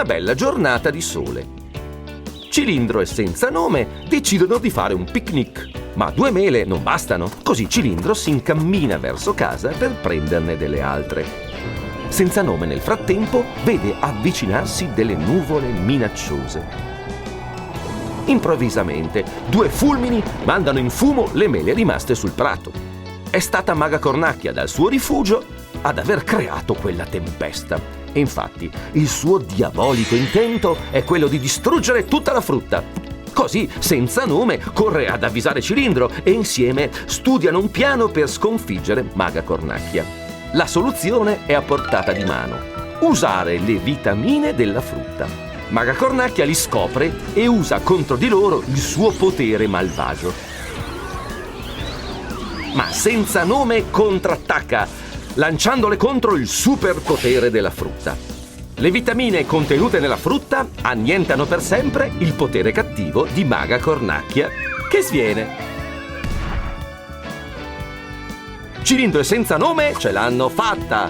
una bella giornata di sole. Cilindro e Senza Nome decidono di fare un picnic, ma 2 mele non bastano, così Cilindro si incammina verso casa per prenderne delle altre. Senza Nome nel frattempo vede avvicinarsi delle nuvole minacciose. Improvvisamente 2 fulmini mandano in fumo le mele rimaste sul prato. È stata Maga Cornacchia dal suo rifugio ad aver creato quella tempesta. E infatti il suo diabolico intento è quello di distruggere tutta la frutta. Così Senza Nome corre ad avvisare Cilindro e insieme studiano un piano per sconfiggere Maga Cornacchia. La soluzione è a portata di mano: usare le vitamine della frutta. Maga Cornacchia li scopre e usa contro di loro il suo potere malvagio. Ma Senza Nome contrattacca, lanciandole contro il superpotere della frutta. Le vitamine contenute nella frutta annientano per sempre il potere cattivo di Maga Cornacchia, che sviene. Cilindro e Senza Nome ce l'hanno fatta!